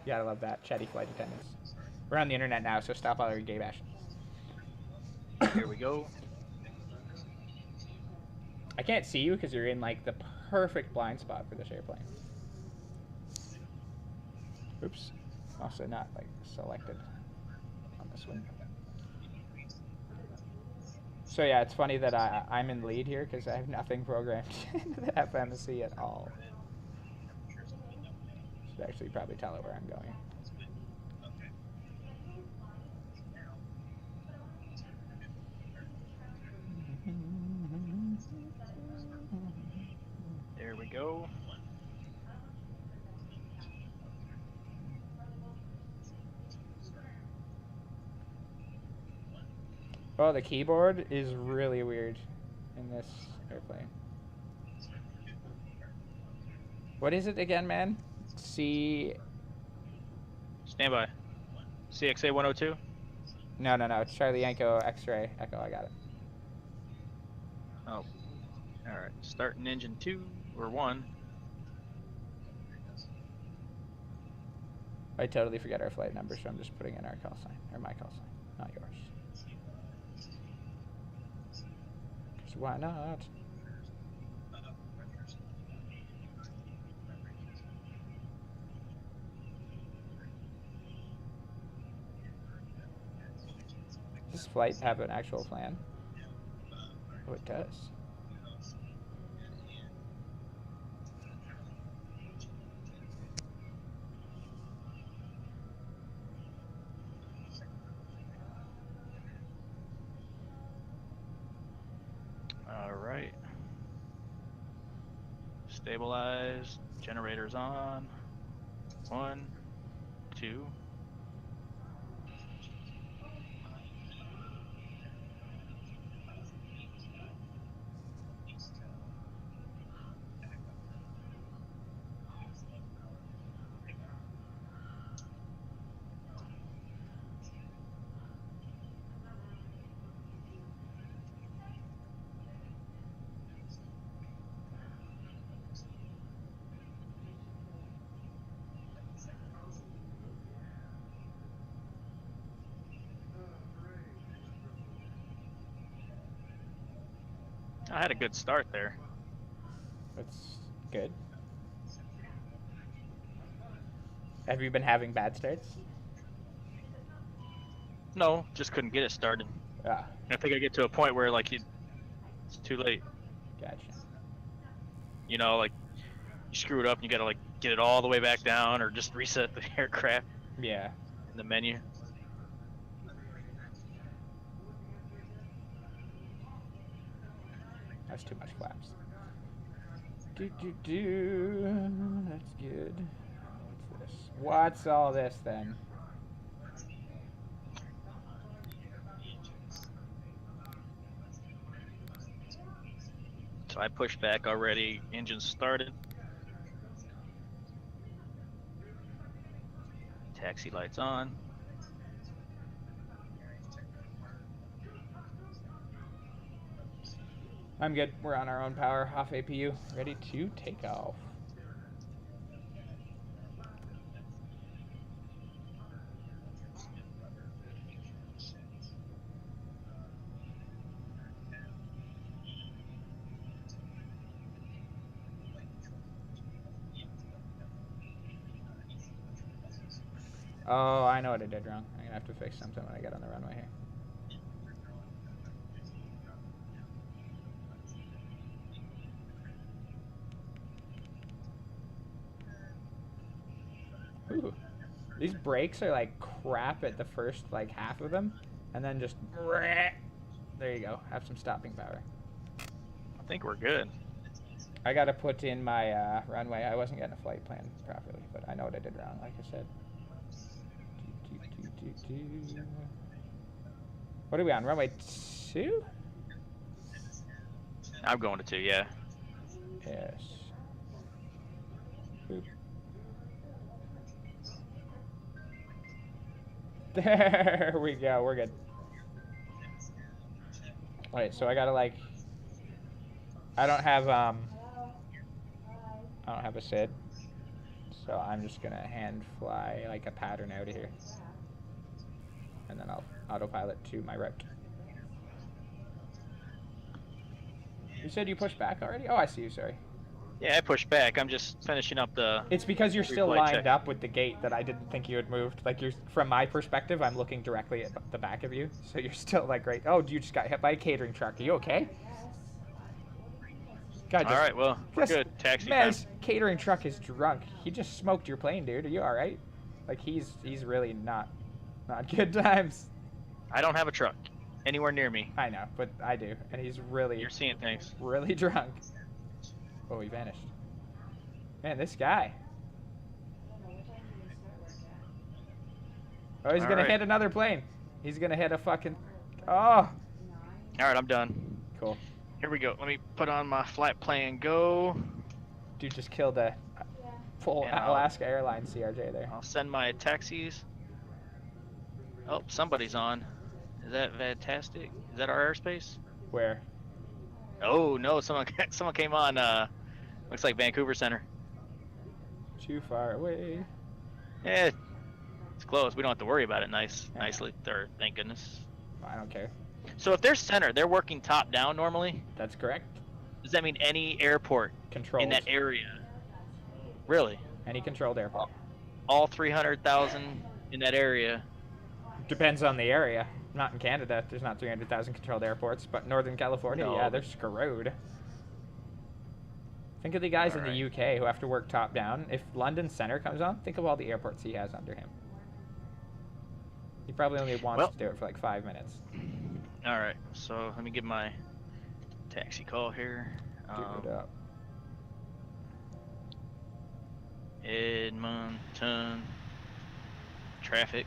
You gotta love that. Chatty flight attendants. We're on the internet now, so stop all your gay bashing. Here we go. I can't see you because you're in like the perfect blind spot for this airplane. Oops. Also not like selected on this one. So yeah, it's funny that I'm in lead here because I have nothing programmed into the FMC at all. Should actually probably tell it where I'm going. There we go. Oh, the keyboard is really weird in this airplane. What is it again, man? C. Stand by. CXA 102. No, no, no. It's Charlie Yanko X-ray Echo. I got it. Oh. All right. Starting engine 2 or 1. I totally forget our flight number, so I'm just putting in our call sign or my call sign, not yours. 'Cause why not? Does this flight have an actual plan? Oh, it does. All right. Stabilize. Generators on. 1, 2. I had a good start there. That's good. Have you been having bad starts? No, just couldn't get it started. Ah, I think I get to a point where like it's too late. gotcha. You know, like you screw it up and you gotta like get it all the way back down or just reset the aircraft Yeah. in the menu. That's too much flaps. Do. That's good. What's this? What's all this then? So I pushed back already. Engine started. Taxi lights on. I'm good. We're on our own power, off APU, ready to take off. Oh, I know what I did wrong. I'm gonna have to fix something when I get on the runway here. Ooh. These brakes are like crap at the first like half of them, and then just there you go. Have some stopping power. I think we're good. I gotta put in my runway. I wasn't getting a flight plan properly, but I know what I did wrong. Like I said. What are we on? Runway 2? I'm going to 2, yeah. Yes. Boop. There we go. We're good. Wait, so I gotta like. I don't have a SID, So I'm just gonna hand fly like a pattern out of here. And then I'll autopilot to my route. You said you pushed back already? Oh, I see you, sorry. Yeah, I pushed back. I'm just finishing up the... It's because you're still Reflight lined check. up with the gate that I didn't think you had moved. Like, you're, from my perspective, I'm looking directly at the back of you. So you're still, like, right... Oh, you just got hit by a catering truck. Are you okay? God, All right, well, we're good. Taxi man, time. this catering truck is drunk. He just smoked your plane, dude. Are you all right? Like, he's really not good times. I don't have a truck anywhere near me. I know, but I do, and he's really... You're seeing things. Really drunk. Oh, he vanished. Man, this guy. Oh, he's gonna hit another plane. He's gonna hit a fucking... Oh! All right, I'm done. Cool. Here we go. Let me put on my flight plan. Go. Dude just killed a full Alaska Airlines CRJ there. I'll send my taxis. Oh, somebody's on. Is that fantastic? Is that our airspace? Where? Oh no, someone came on. Looks like Vancouver Center. Too far away. Yeah, it's close. We don't have to worry about it. Nicely. There, thank goodness. I don't care. So if they're center, they're working top down normally. That's correct. Does that mean any airport Controlled. in that area? Really? Any controlled airport. All 300,000 in that area. Depends on the area. Not in Canada. There's not 300,000 controlled airports, but Northern California, No. yeah, they're screwed. Think of the guys in the UK who have to work top down. If London Center comes on, think of all the airports he has under him. He probably only wants to do it for like 5 minutes. All right, so let me get my taxi call here. Do it up. Edmonton traffic.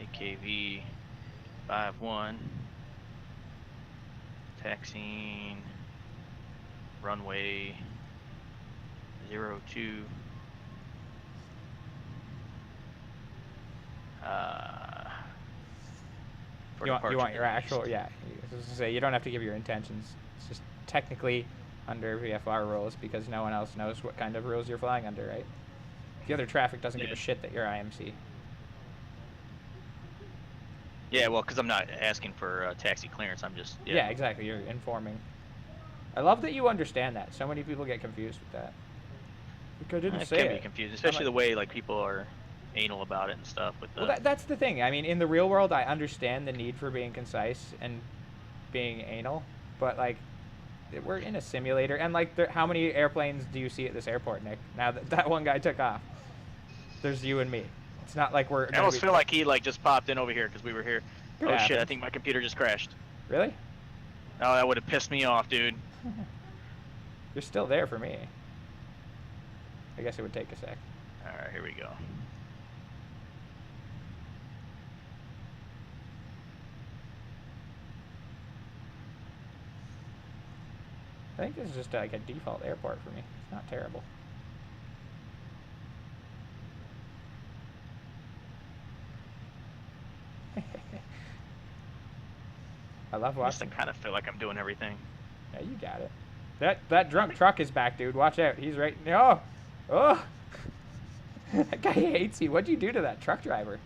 AKV 51. Taxiing runway 02. You want your actual, yeah. I was gonna say, you don't have to give your intentions. It's just technically under VFR rules because no one else knows what kind of rules you're flying under, right? The other traffic doesn't give a shit that you're IMC. Yeah, well, because I'm not asking for taxi clearance. I'm just... Yeah, exactly. You're informing. I love that you understand that. So many people get confused with that. Like, I didn't say it. Can be confused, especially the way like people are anal about it and stuff. With the... Well, that's the thing. I mean, in the real world, I understand the need for being concise and being anal, but like, we're in a simulator, and like, how many airplanes do you see at this airport, Nick? Now that that one guy took off, there's you and me. It's not like we're... I almost feel like he like just popped in over here because we were here. Oh shit, I think my computer just crashed. Really? Oh, that would have pissed me off, dude. You're still there for me. I guess it would take a sec. Alright, here we go. I think this is just like a default airport for me. It's not terrible. I love watching. I kind of feel like I'm doing everything. Yeah, you got it. That drunk truck is back, dude. Watch out. He's right. Oh, oh. That guy hates you. What'd you do to that truck driver?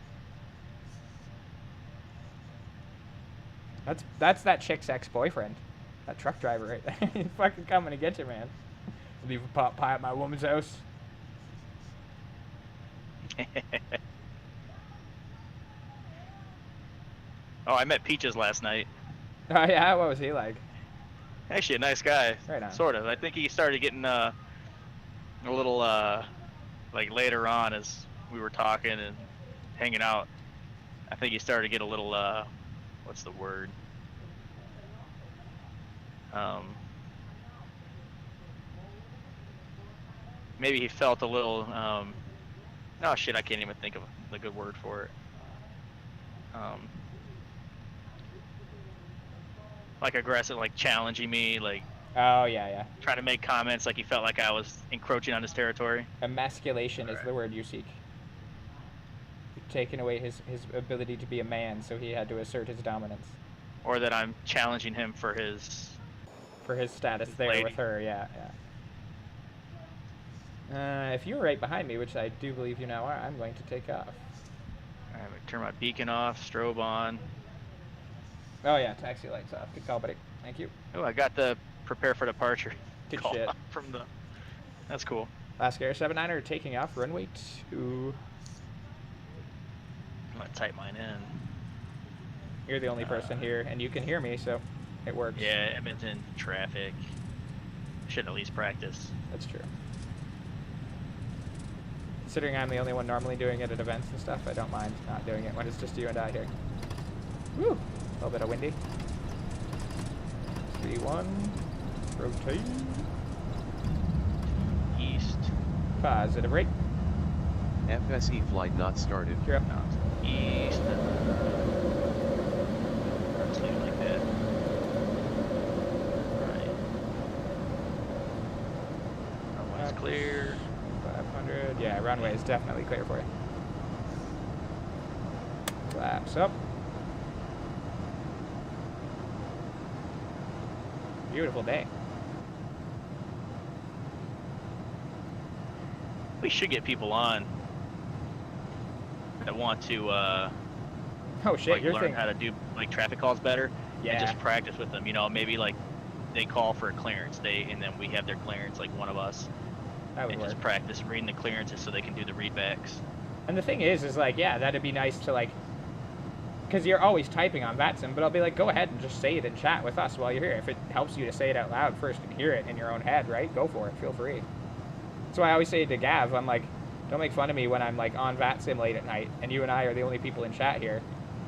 That's that chick's ex-boyfriend. That truck driver right there. He's fucking coming to get you, man. Leave a pot pie at my woman's house. Oh, I met Peaches last night. Oh yeah, what was he like? Actually, a nice guy. Right on. Sort of. I think he started getting a little like later on as we were talking and hanging out. I think he started to get a little what's the word? Maybe he felt a little oh shit, I can't even think of the good word for it. Like aggressive, like challenging me, like Oh yeah. trying to make comments like he felt like I was encroaching on his territory. Emasculation is the word you seek. You're taking away his ability to be a man, so he had to assert his dominance. Or that I'm challenging him for his status there lady. with her, yeah. If you're right behind me, which I do believe you now are, I'm going to take off. I'm gonna turn my beacon off, strobe on. Oh yeah, taxi lights off. Good call, buddy. Thank you. Oh, I got the prepare for departure Good call shit. from the. That's cool. Alaskair 79er taking off, runway 2. I'm gonna type mine in. You're the only person here, and you can hear me, so it works. Yeah, Edmonton traffic. Should at least practice. That's true. Considering I'm the only one normally doing it at events and stuff, I don't mind not doing it when it's just you and I here. Woo! A little bit of windy. 3-1. Rotate. East. Positive rate. FSE flight not started. You're up. East. Let's leave it like that. Right. Runway's clear. 500. Yeah, runway is definitely clear for you. Flaps up. Beautiful day. We should get people on that want to Oh shit, like you're learn thinking. how to do like traffic calls better. Yeah. And just practice with them. You know, maybe like they call for a clearance, and then we have their clearance, like one of us, That would and work. just practice reading the clearances so they can do the readbacks. And the thing is like, yeah, that'd be nice to like, because you're always typing on VATSIM, but I'll be like, go ahead and just say it in chat with us while you're here. If it helps you to say it out loud first and hear it in your own head, right? Go for it. Feel free. That's why I always say to Gav, I'm like, don't make fun of me when I'm like on VATSIM late at night, and you and I are the only people in chat here,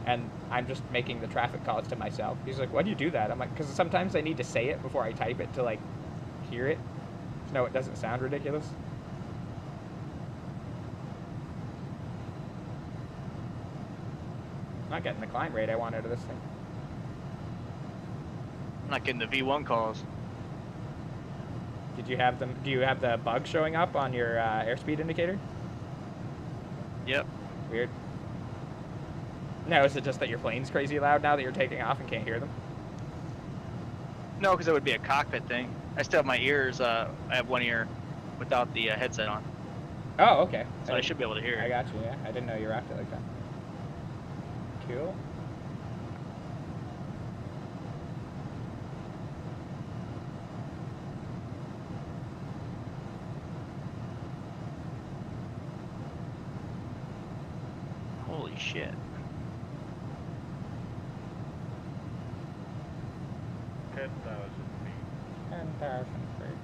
and I'm just making the traffic calls to myself. He's like, why do you do that? I'm like, because sometimes I need to say it before I type it to like hear it. No, it doesn't sound ridiculous. I'm not getting the climb rate I want out of this thing. I'm not getting the V1 calls. Did you have them? Do you have the bug showing up on your airspeed indicator? Yep. Weird. No, is it just that your plane's crazy loud now that you're taking off and can't hear them? No, because it would be a cockpit thing. I still have my ears. I have one ear without the headset on, Oh, okay. so I should be able to hear I it. got you. Yeah, I didn't know you wrapped it like that. Cool. Holy shit. 10,000 feet.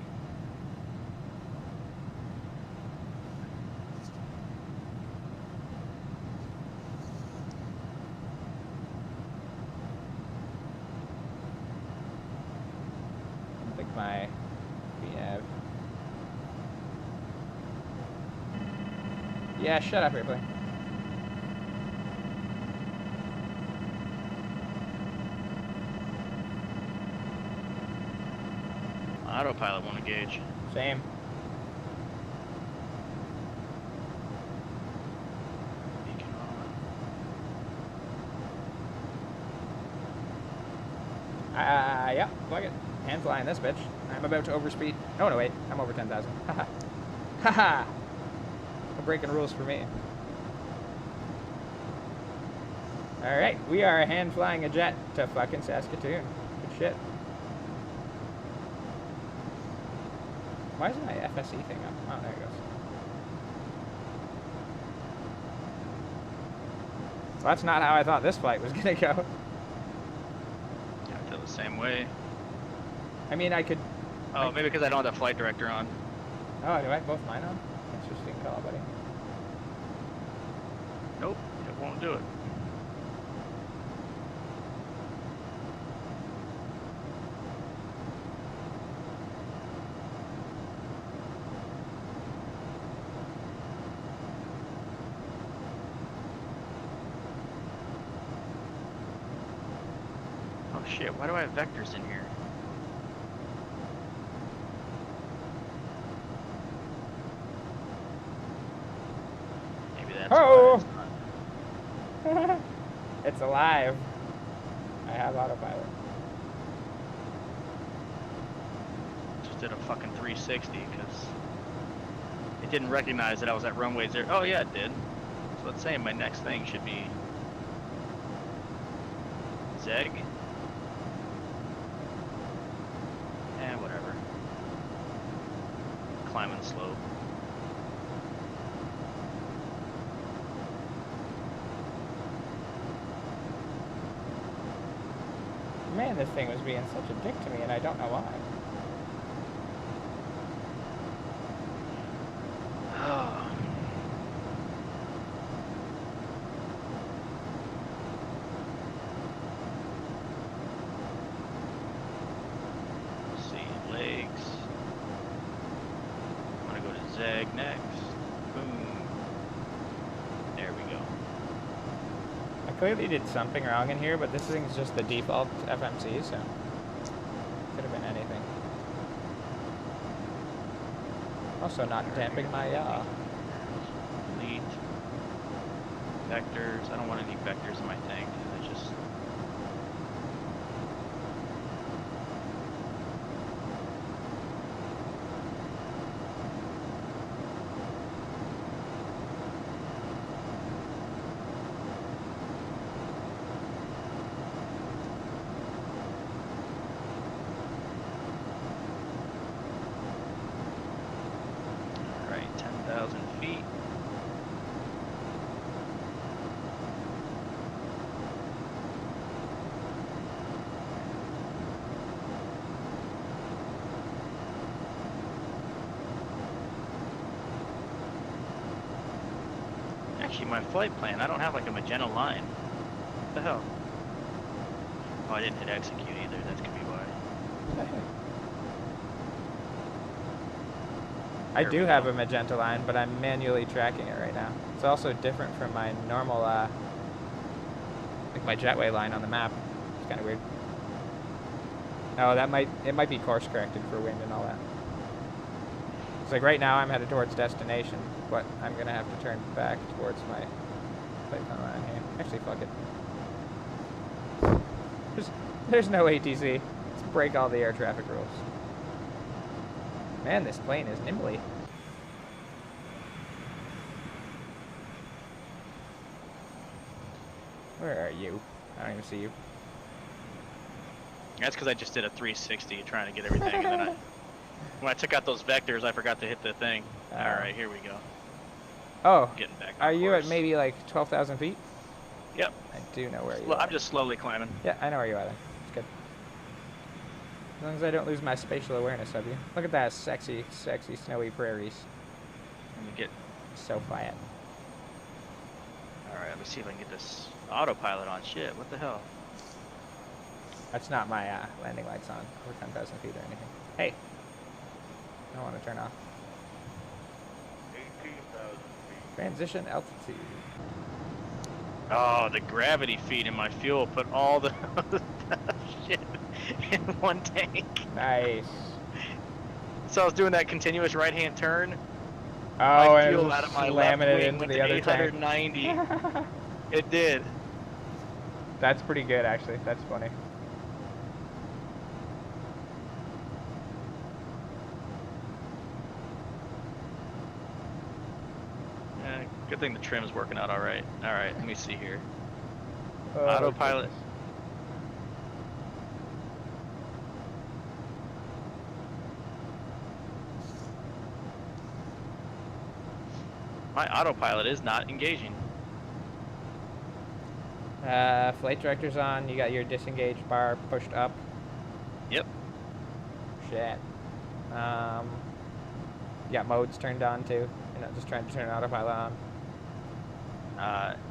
I don't think my VF. Yeah, shut up, Ripley. Autopilot won't engage. Same. Beacon on. Yeah, plug it. Hand flying this bitch. I'm about to overspeed. Oh, no, wait. I'm over 10,000. Haha. Haha. No breaking rules for me. Alright, we are hand flying a jet to fucking Saskatoon. Good shit. Why isn't my FSE thing up? Oh, there it goes. Well, that's not how I thought this flight was gonna go. I feel the same way. I mean, I could... Oh, maybe because I don't have the flight director on. Oh, do I have both mine on? Interesting call, buddy. Nope, it won't do it. Oh shit, why do I have vectors in here? Maybe that's Oh! why it's not. It's alive. I have autopilot. Just did a fucking 360 because didn't recognize that I was at runway 0. Oh yeah, it did. So let's say my next thing should be Zeg. Eh, whatever. Climbing the slope. Man, this thing was being such a dick to me, and I don't know why. Let's see, legs. I'm gonna go to Zeg next. Boom. There we go. I clearly did something wrong in here, but this thing's just the default FMC, so could have been anything. Also not damping my yaw. Delete. Vectors. I don't want any vectors in my tank. I just... Alright, 10,000 feet. Actually, my flight plan, I don't have like a magenta line. What the hell? Oh, I didn't hit execute either. That could be why. I There do we have go. a magenta line, but I'm manually tracking it right now. It's also different from my normal, like my jetway line on the map. It's kind of weird. Oh, it might be course corrected for wind and all that. It's like right now I'm headed towards destination, but I'm gonna have to turn back towards my flight plan line here. Actually, fuck it. There's no ATC. Let's break all the air traffic rules. Man, this plane is nimbly. Where are you? I don't even see you. That's because I just did a 360 trying to get everything, and then when I took out those vectors, I forgot to hit the thing. Alright, here we go. Oh, Getting back on are you at course. maybe like 12,000 feet? Yep. I do know where you Well, are. I'm just slowly climbing. Yeah, I know where you are then. It's good. As long as I don't lose my spatial awareness of you. Look at that sexy, sexy snowy prairies. Let me get... So flat. Alright, let me see if I can get this autopilot on. Shit, what the hell? That's not my landing lights on over 10,000 feet or anything. Hey! I don't want to turn off. 18,000 feet. Transition altitude. Oh, the gravity feed in my fuel put all the shit in one tank. Nice. So I was doing that continuous right-hand turn. Oh, My and it fuel was out of my left slamming it wing into went the to other tank. 890. It did. That's pretty good, actually. That's funny. Good thing the trim's working out all right. All right, let me see here. Oh, Autopilot. goodness. My autopilot is not engaging. Flight director's on. You got your disengaged bar pushed up. Yep. Shit. You got modes turned on too. You're not just trying to turn autopilot on.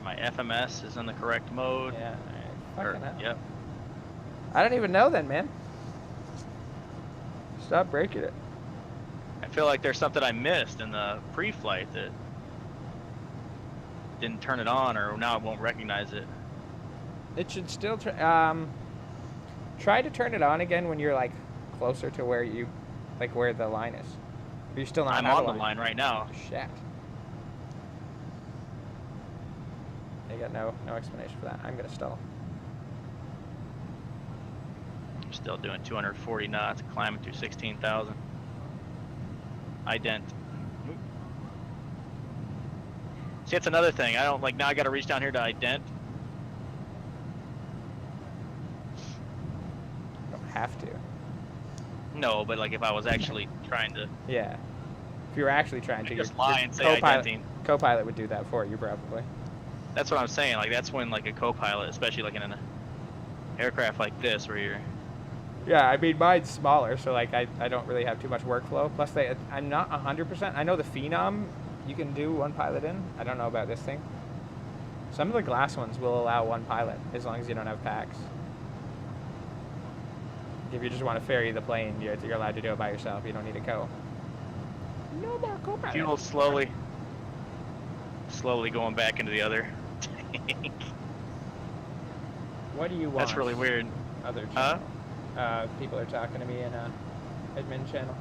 My FMS is in the correct mode. Yeah. Alright. Fucking hell. Yep. I don't even know then, man. Stop breaking it. I feel like there's something I missed in the pre-flight that didn't turn it on, or now it won't recognize it. It should still try to turn it on again when you're like closer to where you, like where the line is. Are you still not I'm out on of the line right now. Shit. I got no explanation for that. I'm gonna stall. I'm still doing 240 knots, climbing through 16,000. Ident. Oop. See, it's another thing. I don't like now. I got to reach down here to ident. You don't have to. No, but like if I was actually trying to. Yeah. If you were actually trying to, Just your lie and say identing. co-pilot would do that for you probably. That's what I'm saying. Like that's when like a co-pilot, especially like in an aircraft like this, where you're. Yeah, I mean mine's smaller, so like I don't really have too much workflow. Plus I'm not 100%. I know the Phenom you can do one pilot in. I don't know about this thing. Some of the glass ones will allow one pilot as long as you don't have packs. If you just want to ferry the plane, you're allowed to do it by yourself. You don't need a co. No more co-pilot. Fuel slowly going back into the other tank. What do you want? That's really weird. Other channel. People are talking to me in admin channel.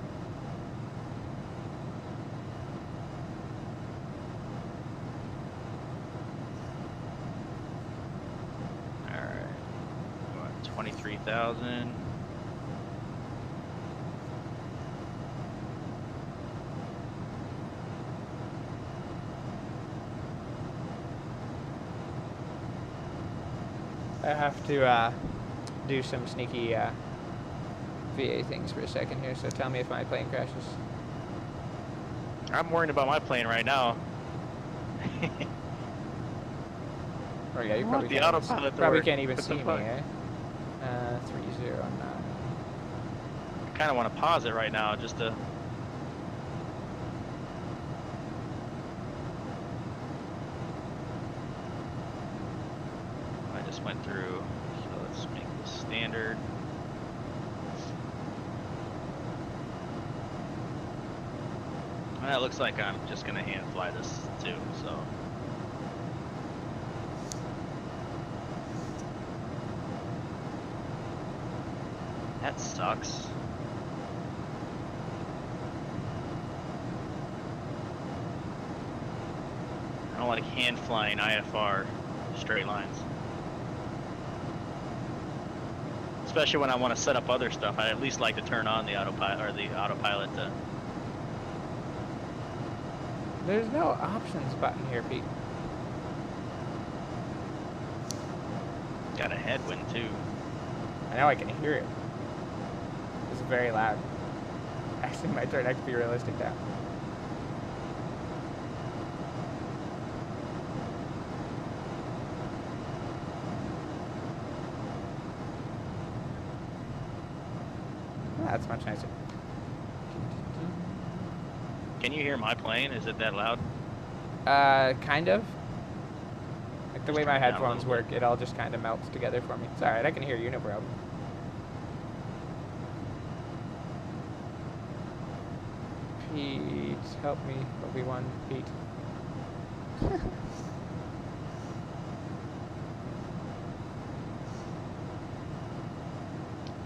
Alright. 23,000. I have to do some sneaky VA things for a second here, so tell me if my plane crashes. I'm worried about my plane right now. Oh yeah, you I want probably the autopilot to probably work. can't even What see the me, fuck? eh? 3009. I kind of want to pause it right now just to. I just went through, so let's make this standard. Well, it looks like I'm just gonna hand fly this too, so. That sucks. I don't like hand flying IFR straight lines. Especially when I want to set up other stuff. I at least like to turn on the autopilot to. There's no options button here, Pete. Got a headwind too. I know I can hear it. It's very loud. Actually, my turn. I have to be realistic now. That's much nicer. Can you hear my plane? Is it that loud? Kind of. Like the way my turn it down a headphones little work, it all just kind of melts together for me. It's alright, I can hear you, no problem. Pete, help me, Obi-Wan, Pete.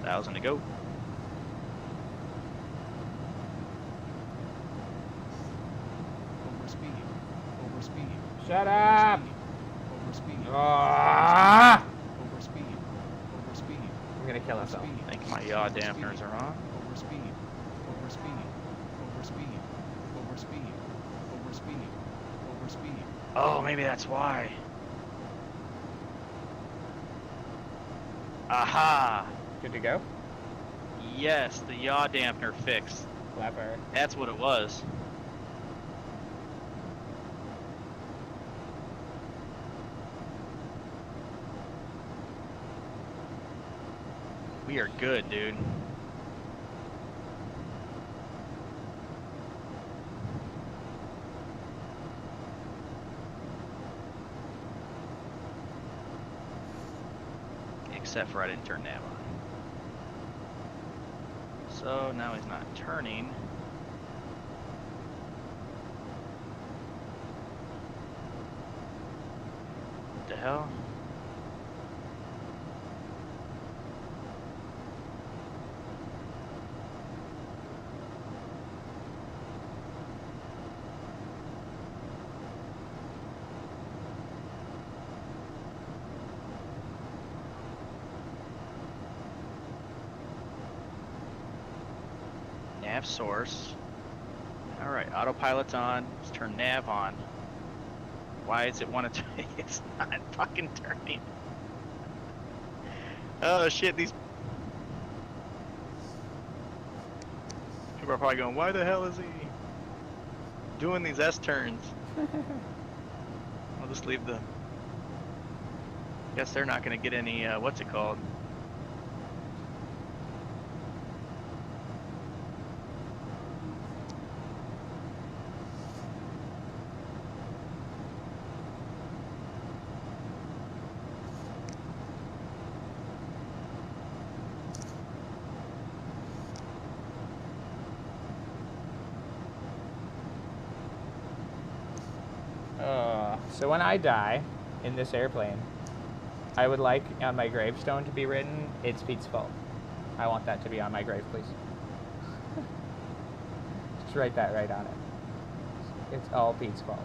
1,000 to go. Overspeed. Shut up! Overspeed. Ah! Overspeed. I'm gonna kill myself. I think my yaw dampeners are on. Overspeed. Oh, maybe that's why. Aha! Good to go? Yes, the yaw dampener fixed. Clever. That's what it was. We are good, dude. Except for I didn't turn nav on. So now he's not turning. What the hell? Nav source. Alright, autopilot's on. Let's turn nav on. Why is it want to? It's not fucking turning. Oh shit! These people are probably going, "Why the hell is he doing these S turns?" I'll just leave the. Guess they're not gonna get any. What's it called? So when I die in this airplane, I would like on my gravestone to be written, "It's Pete's fault." I want that to be on my grave, please. Just write that right on it. It's all Pete's fault.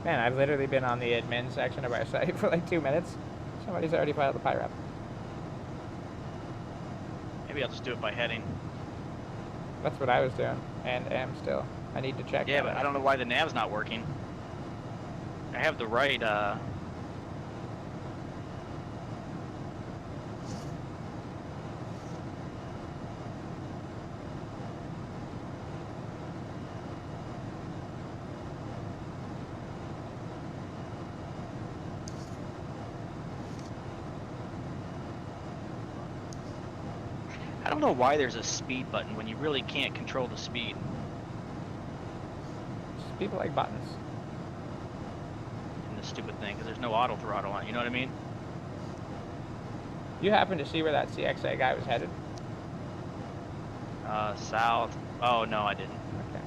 Man, I've literally been on the admin section of our site for like 2 minutes. Somebody's already filed the PIRAP. Maybe I'll just do it by heading. That's what I was doing, and am still. I need to check. Yeah, but I don't know why the nav's not working. I have the right. I don't know why there's a speed button when you really can't control the speed. Just people like buttons. In this stupid thing, because there's no auto throttle on it, you know what I mean? You happen to see where that CXA guy was headed? South. Oh, no, I didn't. Okay.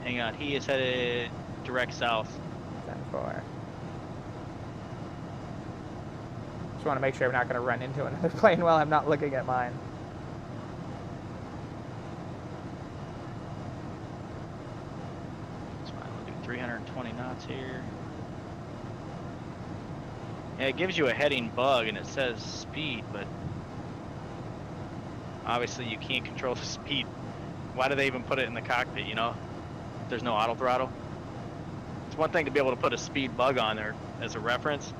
Hang on, he is headed direct south. 10-4. Just want to make sure I'm not going to run into another plane while I'm not looking at mine. That's fine, we'll do 320 knots here. Yeah, it gives you a heading bug and it says speed, but obviously you can't control the speed. Why do they even put it in the cockpit, you know? If there's no auto throttle. It's one thing to be able to put a speed bug on there as a reference.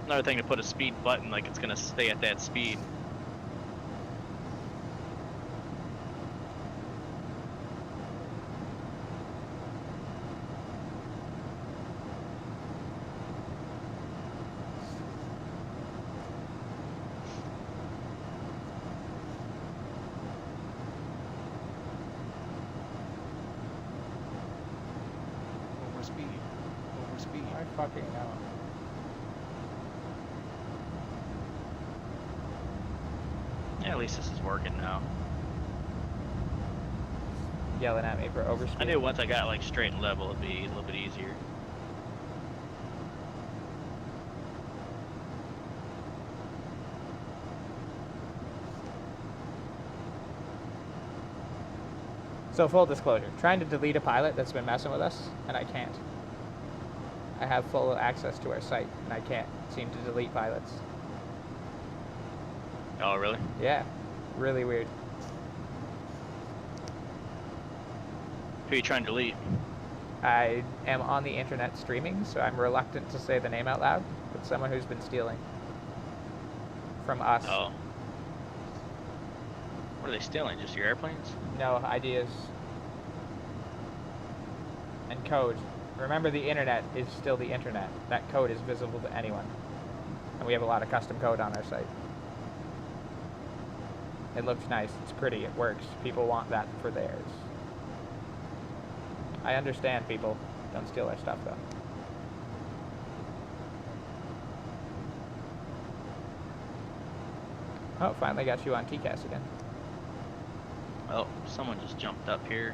Another thing to put a speed button like it's gonna stay at that speed. Overspeed. I fucking know. Yeah, at least this is working now. Yelling at me for overspeed. I knew once I got like straight and level it'd be a little bit easier. So full disclosure, trying to delete a pilot that's been messing with us, and I can't. I have full access to our site, and I can't seem to delete pilots. Oh, really? Yeah, really weird. Who are you trying to delete? I am on the internet streaming, so I'm reluctant to say the name out loud, but someone who's been stealing from us. Oh. What are they stealing? Just your airplanes? No, ideas and code. Remember, the internet is still the internet. That code is visible to anyone. And we have a lot of custom code on our site. It looks nice, it's pretty, it works. People want that for theirs. I understand, people. Don't steal our stuff, though. Oh, finally got you on TCAS again. Oh, someone just jumped up here.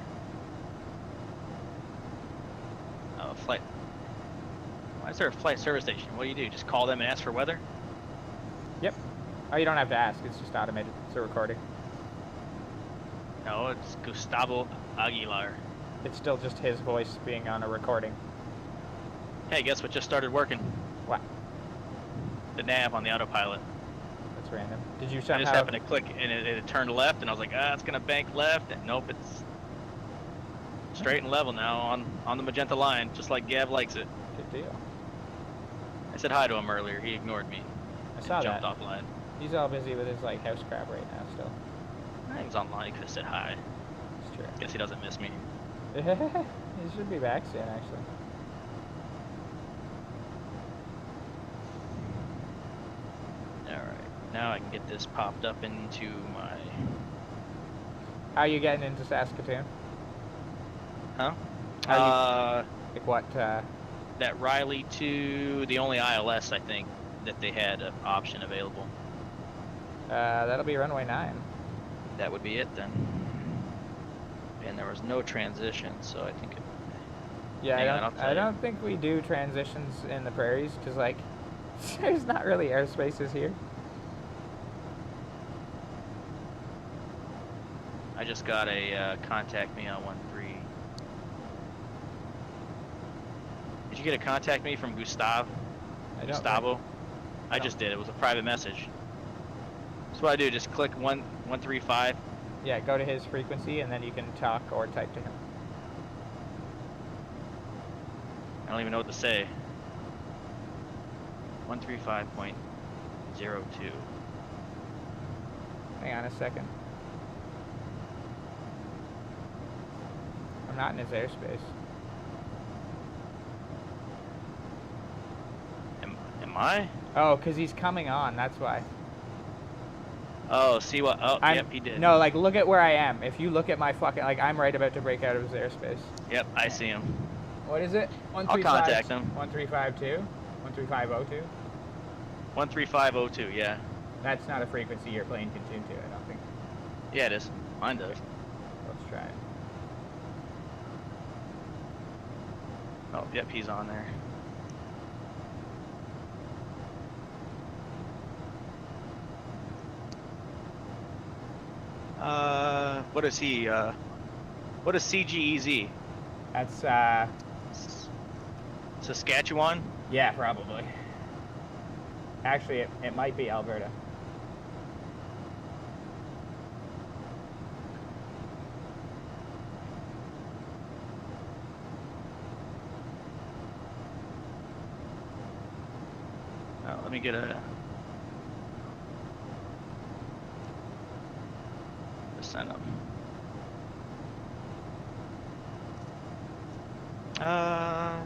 Oh, flight. Why is there a flight service station? What do? Just call them and ask for weather? Yep. Oh, you don't have to ask. It's just automated. It's a recording. No, it's Gustavo Aguilar. It's still just his voice being on a recording. Hey, guess what just started working? What? The nav on the autopilot. That's random. Did you I somehow... just happened to click and it turned left, and I was like, it's gonna bank left, and nope, it's straight and level now on the magenta line, just like Gav likes it. Good deal. I said hi to him earlier. He ignored me. I saw Jumped that. offline. He's all busy with his, like, house crap right now still. He was online. He could have said hi. It's true. Guess he doesn't miss me. He should be back soon, actually. Alright, now I can get this popped up into my... How are you getting into Saskatoon? Huh? Like what, That Riley to the only ILS, I think, that they had an option available. that'll be runway 9. That would be it then. And there was no transition, so I think it... Yeah, Hang on, I'll tell I you. don't think we do transitions in the prairies, because, like, there's not really airspaces here. I just got a contact me on 13. Did you get a contact me from Gustav? I don't Gustavo? I No. just did. It was a private message. That's what I do. Just click 135. Yeah, go to his frequency, and then you can talk or type to him. I don't even know what to say. 135.02. Hang on a second. I'm not in his airspace. Am I? Oh, because he's coming on, that's why. Oh, see what? Oh, I'm, yep, he did. No, like, look at where I am. If you look at my fucking... Like, I'm right about to break out of his airspace. Yep, I see him. What is it? I'll contact him. 1352? 13502? 13502, yeah. That's not a frequency your plane can tune to, I don't think. Yeah, it is. Mine does. Let's try it. Oh, yep, he's on there. What is he? What is CGEZ? That's, Saskatchewan? yeah, probably. Actually, it might be Alberta. Oh, let me get a... Send him. I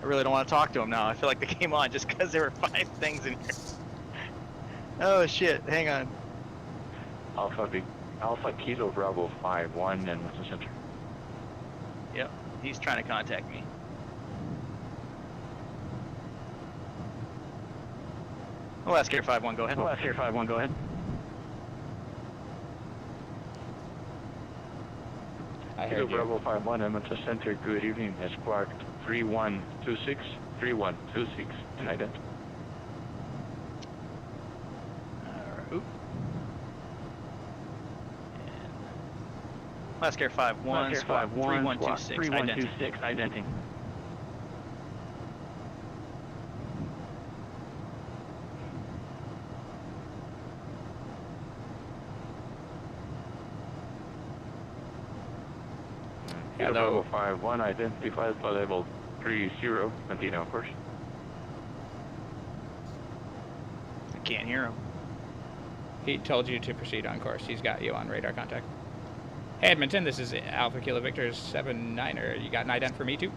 really don't want to talk to him now. I feel like they came on just because there were 5 things in here. Oh shit, hang on. Alpha Kilo Bravo 5-1 and what's the center? Yep, he's trying to contact me. Alaskair 5-1, go ahead. Alaskair 5-1, go ahead. I Kilo heard you. Bravo 5-1 and what's the center? Good evening. Esquark 3126, 3126, and ident. Oop. Alaskair 5-1, Alaskair squawk 3126, 3126, identing. Kilo Hello. Bravo 51, identified flight level 30, continue of course. I can't hear him. He told you to proceed on course. He's got you on radar contact. Hey, Edmonton, this is Alpha Kilo Victor 79er. You got an ident for me, too?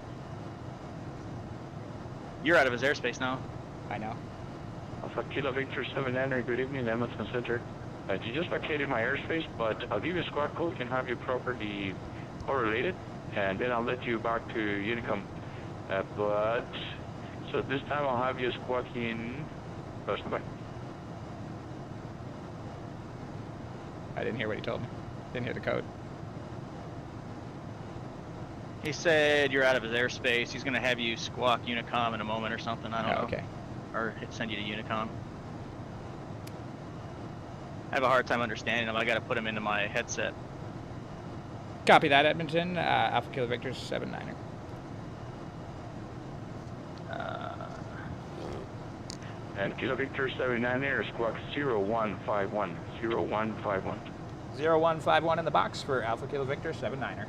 You're out of his airspace now. I know. Alpha Kilo Victor 79er, good evening, Edmonton Center. You just vacated my airspace, but I'll give you a squad code, can have you properly correlated, and then I'll let you back to Unicom. So this time I'll have you squawking. Bye. I didn't hear what he told me. Didn't hear the code. He said you're out of his airspace. He's gonna have you squawk Unicom in a moment or something. I don't know. Okay. Or send you to Unicom. I have a hard time understanding him. I gotta put him into my headset. Copy that, Edmonton. Alpha Kilo Victor 79er. And Kilo Victor 79er, squawk 0151. 0151. 0151 in the box for Alpha Kilo Victor 79er.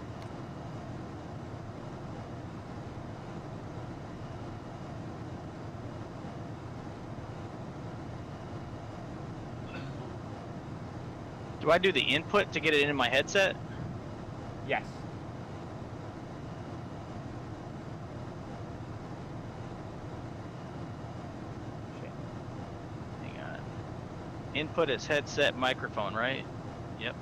Do I do the input to get it into my headset? Yes. Hang on. Input is headset microphone, right? Yep.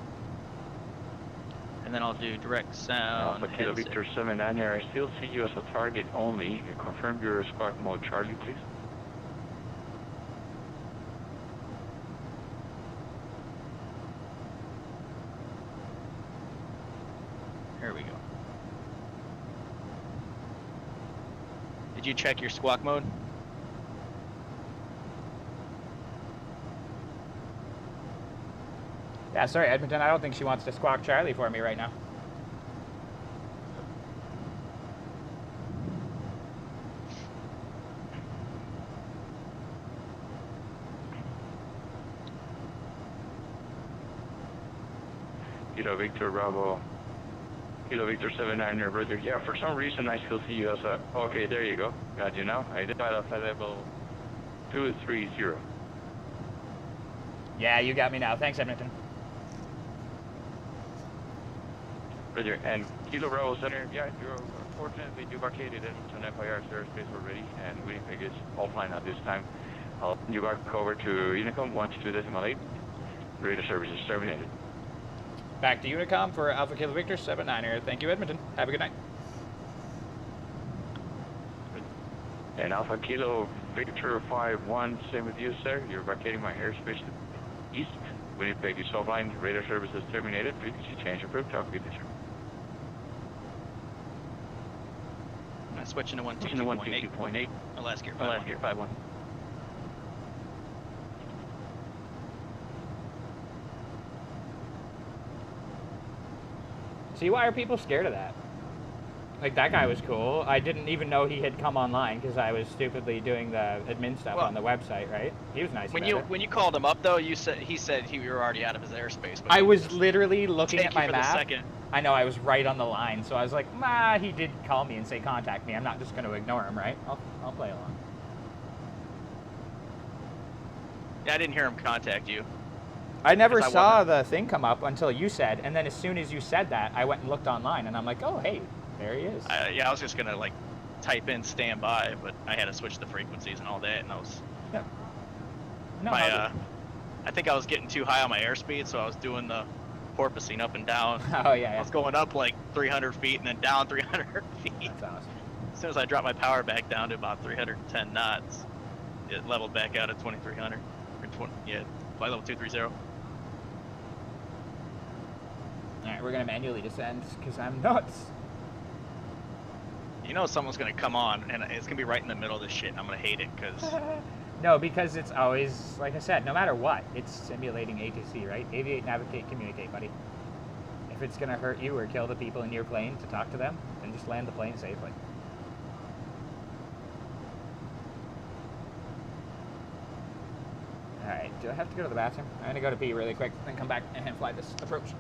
And then I'll do direct sound. Alpha Kilo Victor 79er, I still see you as a target only. Confirm your squawk mode, Charlie, please. Here we go. Did you check your squawk mode? Yeah, sorry, Edmonton. I don't think she wants to squawk Charlie for me right now. Kilo Victor Bravo. Kilo Victor 79er, brother. Yeah, for some reason I still see you as a... Okay, there you go. Got you now. Identified at flight level 230. Yeah, you got me now. Thanks, Edmonton. Brother, and Kilo Bravo Center, yeah, you're unfortunately you vacated Edmonton FIR airspace already, and Winnipeg is offline at this time. I'll send you back over to Unicom 122.8. Radio service is terminated. Back to Unicom for Alpha Kilo Victor 79er. Thank you, Edmonton. Have a good night. And Alpha Kilo Victor 51, same with you, sir. You're vacating my airspace to the east. Winnipeg is offline. Radar service is terminated. Frequency change approved. Talk to you later. I'm switching to 122.8. Alaskair 51. See, why are people scared of that? Like, that guy was cool. I didn't even know he had come online because I was stupidly doing the admin stuff on the website, right? He was nice When about it. you called him up though, he said you were already out of his airspace. But I was literally looking thank at my you for the map. second. I know, I was right on the line, so I was like, he did call me and say contact me. I'm not just going to ignore him, right? I'll play along. Yeah, I didn't hear him contact you. I never 'Cause I saw wasn't- the thing come up until you said, and then as soon as you said that, I went and looked online, and I'm like, oh, hey, there he is. Yeah, I was just gonna like type in standby, but I had to switch the frequencies and all that, and I was Yeah. No, I think I was getting too high on my airspeed, so I was doing the porpoising up and down. oh, I yeah. was going up like 300 feet and then down 300 feet. That's awesome. As soon as I dropped my power back down to about 310 knots, it leveled back out at 2300. Or 20, yeah, flight level 230. All right, we're going to manually descend because I'm nuts. You know someone's gonna come on, and it's gonna be right in the middle of this shit, and I'm gonna hate it, because... No, because it's always, like I said, no matter what, it's simulating ATC, right? Aviate, navigate, communicate, buddy. If it's going to hurt you or kill the people in your plane to talk to them, then just land the plane safely. Alright, do I have to go to the bathroom? I'm going to go to pee really quick, then come back and fly this approach.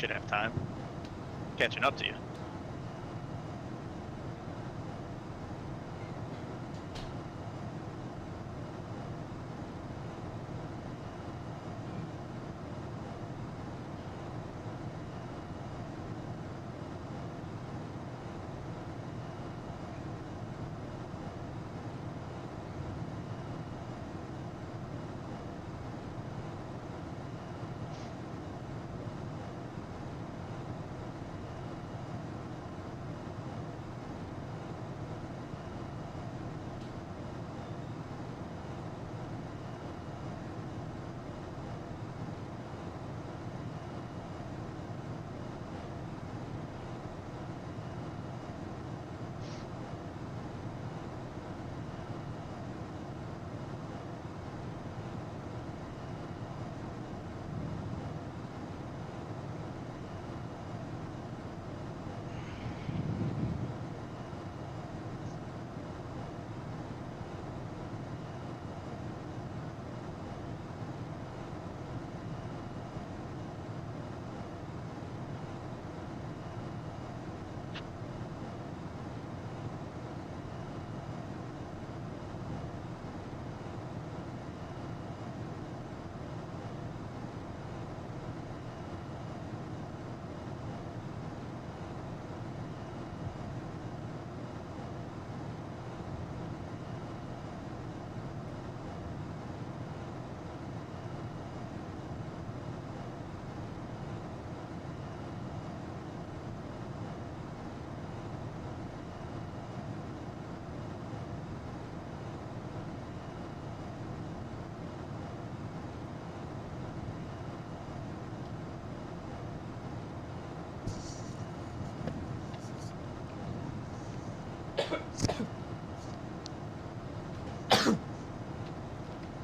should have time catching up to you.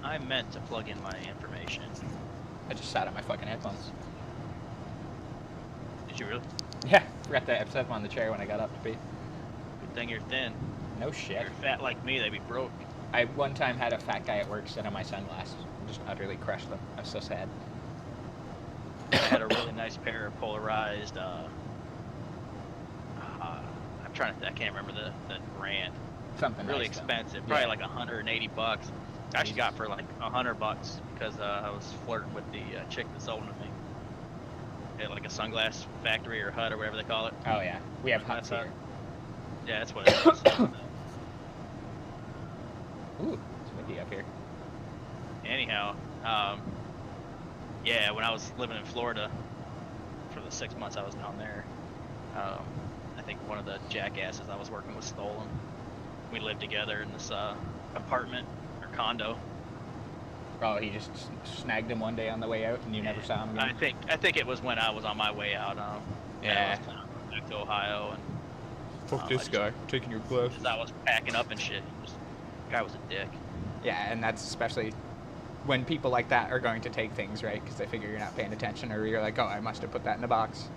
I meant to plug in my information. I just sat on my fucking headphones. Did you really? Yeah, forgot to set them on the chair when I got up to pee. Good thing you're thin. No If shit. you're fat like me, they'd be broke. I one time had a fat guy at work sit on my sunglasses. Just utterly crushed them. I was so sad. I had a really nice pair of polarized. I'm trying to. I can't remember the brand. Something Really nice, though. expensive, probably Yeah. like $180. I actually got for like $100 because I was flirting with the chick that sold them to me. At like a sunglass factory or hut or whatever they call it. Oh yeah, we have huts That's here. Yeah, that's what it is. Ooh, it's windy up here. Anyhow, yeah, when I was living in Florida for the 6 months I was down there, I think one of the jackasses I was working with stole them. We lived together in this apartment or condo. Oh, he just snagged him one day on the way out, and you never saw him again. I think it was when I was on my way out. Yeah. I was kind of back to Ohio, and Fuck this guy, taking your gloves. as I was packing up and shit, guy was a dick. Yeah, and that's especially when people like that are going to take things, right? Because they figure you're not paying attention, or you're like, oh, I must have put that in a box.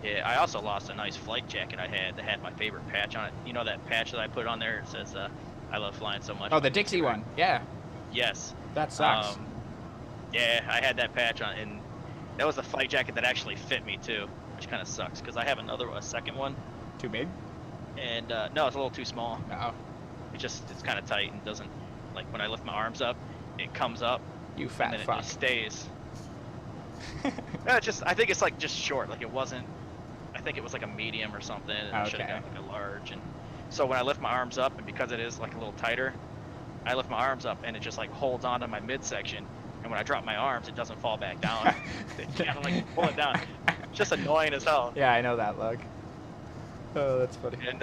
Yeah, I also lost a nice flight jacket I had that had my favorite patch on it. You know that patch that I put on there? It says, I love flying so much. Oh, the Dixie one. Yeah, Yes. that sucks. Yeah, I had that patch on, and that was a flight jacket that actually fit me too, which kind of sucks because I have a second one, Too big? and no, it's a little too small. Oh, It's kind of tight and doesn't, like when I lift my arms up, it comes up you and fat then it fuck. just stays. No, I think it's like just short. Like it wasn't. I think it was like a medium or something. And I should have Okay. got like a large. And so when I lift my arms up, and because it is like a little tighter, I lift my arms up and it just like holds onto my midsection. And when I drop my arms, it doesn't fall back down. They kind of like pull it down. It's just annoying as hell. Yeah, I know that look. Oh, that's funny. And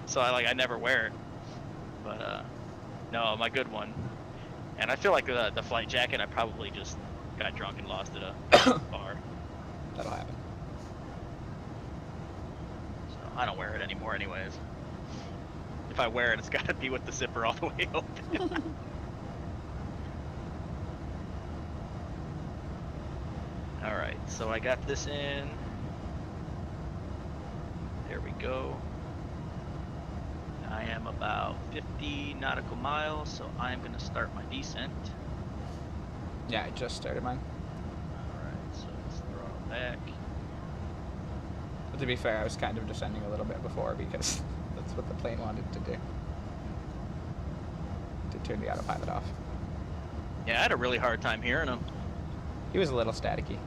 so I never wear it. But no, my good one. And I feel like the flight jacket, I probably just got drunk and lost at a bar. That'll happen. So I don't wear it anymore anyways. If I wear it, it's got to be with the zipper all the way open. Alright, so I got this in. There we go. I am about 50 nautical miles, so I'm going to start my descent. Yeah, I just started mine. Alright, so let's throttle back. To be fair, I was kind of descending a little bit before because that's what the plane wanted to do. To turn the autopilot off. Yeah, I had a really hard time hearing him. He was a little staticky.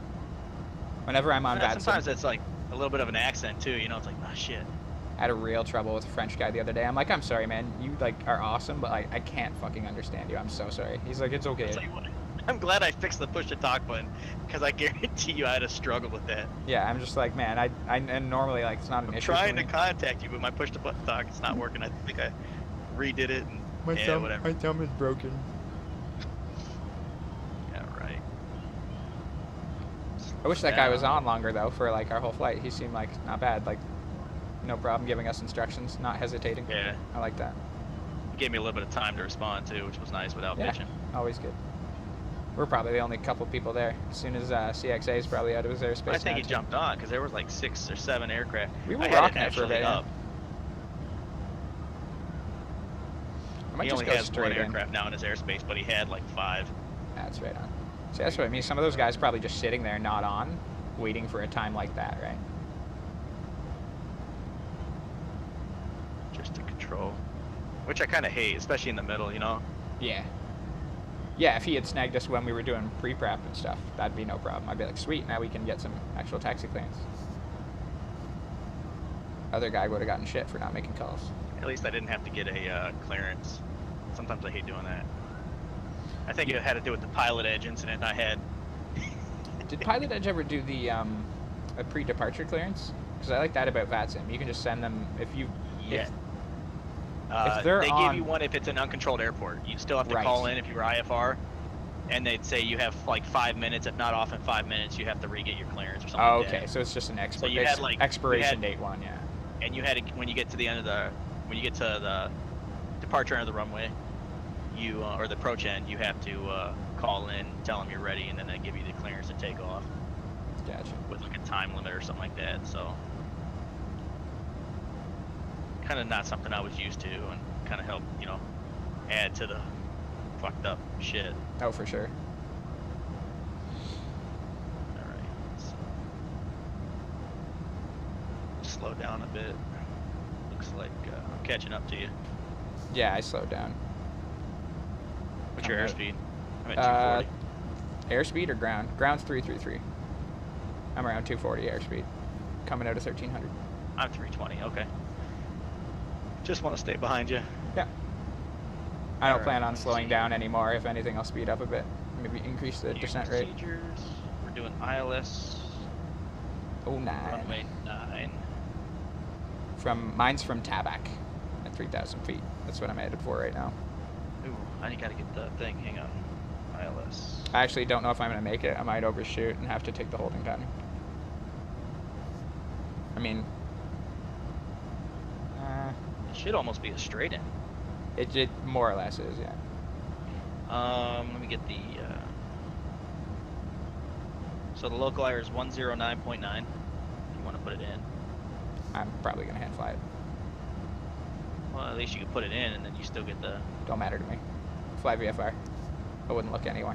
Whenever I'm on Yeah, Vatsim, sometimes it's like a little bit of an accent too. You know, it's like, oh shit. I had a real trouble with a French guy the other day. I'm like, I'm sorry, man. You like are awesome, but I can't fucking understand you. I'm so sorry. He's like, it's okay. It's like, what? I'm glad I fixed the push to talk button because I guarantee you I had a struggle with that. Yeah, I'm just like, man, and normally like it's not an I'm issue. trying for to me. contact you, but my push to button talk it's not working. I think I redid it and whatever. My thumb is broken. Yeah, right. I wish that guy was on longer though for like our whole flight. He seemed like not bad, like no problem giving us instructions, not hesitating. Yeah. I like that. He gave me a little bit of time to respond too, which was nice without bitching. Always good. We're probably the only couple people there. As soon as CXA is probably out of his airspace. I think now, he too. jumped on because there was like 6 or 7 aircraft. We were I had rocking it for a actually bit. Yeah. up. I might He just only go has straight one in. aircraft now in his airspace, but he had like 5. That's right on. See, that's what I mean. Some of those guys probably just sitting there, not on, waiting for a time like that, right? Just to control. Which I kind of hate, especially in the middle, you know? Yeah. Yeah, if he had snagged us when we were doing pre-prep and stuff, that'd be no problem. I'd be like, sweet, now we can get some actual taxi clearance. Other guy would have gotten shit for not making calls. At least I didn't have to get a clearance. Sometimes I hate doing that. I think it had to do with the Pilot Edge incident I had. Did Pilot Edge ever do the a pre-departure clearance? Because I like that about VATSIM. You can just send them if you... Yeah. If they're they on- give you one if it's an uncontrolled airport. You still have to Right. call in if you're IFR, and they'd say you have like 5 minutes. If not often 5 minutes, you have to re-get your clearance or something. Oh, like okay, that. so it's just an So you had, like, expiration you had- date one, yeah. And you had to, when you get to the end of the, when you get to the departure end of the runway, you or the approach end, you have to call in, tell them you're ready, and then they give you the clearance to take off Gotcha. with like a time limit or something like that. So kind of not something I was used to, and kind of helped, you know, add to the fucked up shit. Oh, for sure. All right, so slow down a bit. Looks like I'm catching up to you. Yeah, I slowed down. What's your I'm airspeed? I'm at 240. Airspeed or ground? Ground's 333. I'm around 240 airspeed. Coming out of 1300. I'm 320. Okay. Just want to stay behind you. Yeah. I don't Alright, plan on let's slowing see. down anymore. If anything, I'll speed up a bit. Maybe increase the descent rate. Procedures. We're doing ILS. Oh, 9. Runway 9. Mine's from Tabac at 3,000 feet. That's what I'm headed for right now. Ooh, I gotta get the thing. Hang on. ILS. I actually don't know if I'm going to make it. I might overshoot and have to take the holding pattern. I mean, It should almost be a straight in. it more or less is, yeah. Let me get the. So the local air is 109.9. If you want to put it in. I'm probably going to hand fly it. Well, at least you can put it in, and then you still get the. Don't matter to me. Fly VFR. I wouldn't look anyway.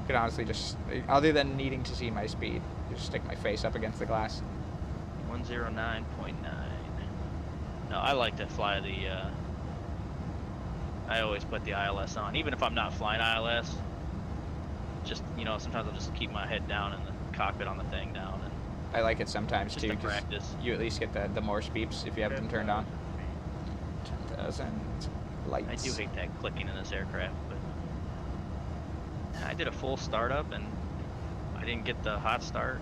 Could honestly just, other than needing to see my speed, just stick my face up against the glass. 109.9. No, I like to fly the. I always put the ILS on, even if I'm not flying ILS. Just, you know, sometimes I'll just keep my head down in the cockpit on the thing down, and I like it sometimes just too, to 'cause practice. you at least get the Morse beeps if you have them turned on. 10,000 lights. I do hate that clicking in this aircraft, but I did a full startup and I didn't get the hot start.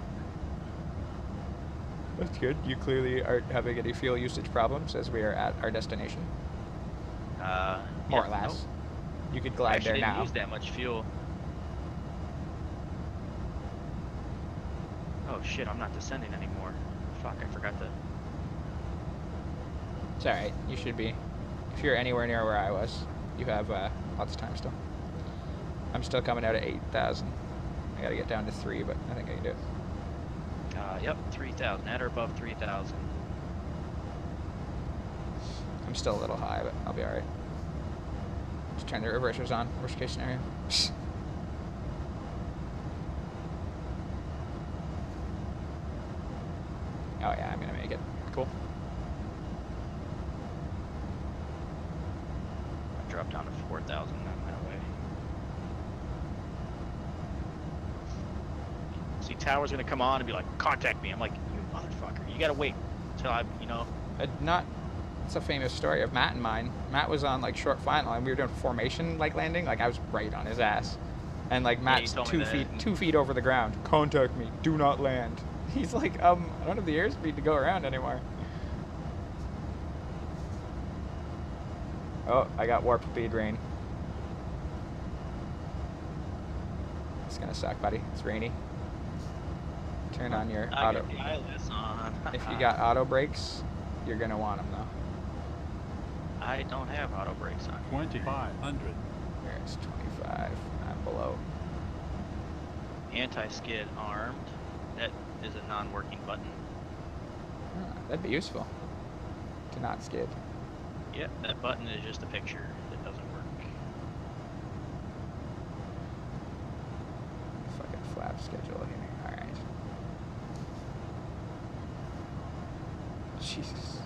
That's good. You clearly aren't having any fuel usage problems as we are at our destination. More or Yeah, less. nope. You could I glide actually there didn't now. use that much fuel. Oh shit, I'm not descending anymore. Fuck, I forgot to. It's alright. You should be. If you're anywhere near where I was, you have lots of time still. I'm still coming out at 8,000. I gotta get down to 3, but I think I can do it. Yep, 3,000. At or above 3,000. I'm still a little high, but I'll be alright. Just turn the reversers on. Worst case scenario. Cool. I dropped down to 4,000 on that way. See, Tower's gonna come on and be like, contact me. I'm like, you motherfucker, you gotta wait until I, you know. It's a famous story of Matt and mine. Matt was on like short final and we were doing formation like landing. Like I was right on his ass. And like Matt's told me 2 feet over the ground. Contact me. Do not land. He's like, I don't have the airspeed to go around anymore. Oh, I got warp speed rain. It's gonna suck, buddy. It's rainy. Turn on your I auto. got the eyeless on. If you got auto brakes, you're gonna want them though. I don't have auto brakes on. 2,500. There's 25. I'm below. Anti-skid armed. That is a non-working button. That'd be useful. To not skid. Yep, that button is just a picture. It doesn't work. Fucking flap schedule here. Alright. Jesus.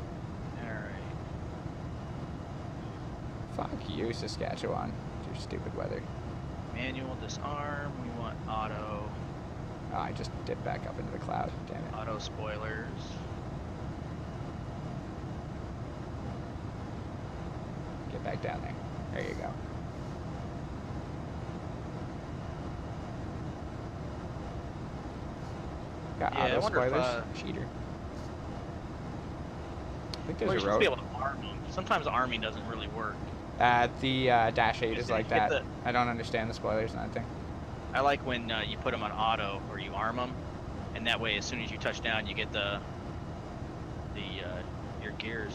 Alright. Fuck you, Saskatchewan. With your stupid weather. Manual disarm. We want auto. Oh, I just dipped back up into the cloud. Damn it. Auto spoilers. Get back down there. There you go. Got Yeah, I auto wonder if, spoilers. Cheater. I think Well, there's you a should be road. able to arm them. Sometimes arming doesn't really work. The Dash 8 is Just like hit that. I don't understand the spoilers and that thing. I like when you put them on auto or you arm them, and that way, as soon as you touch down, you get your gears,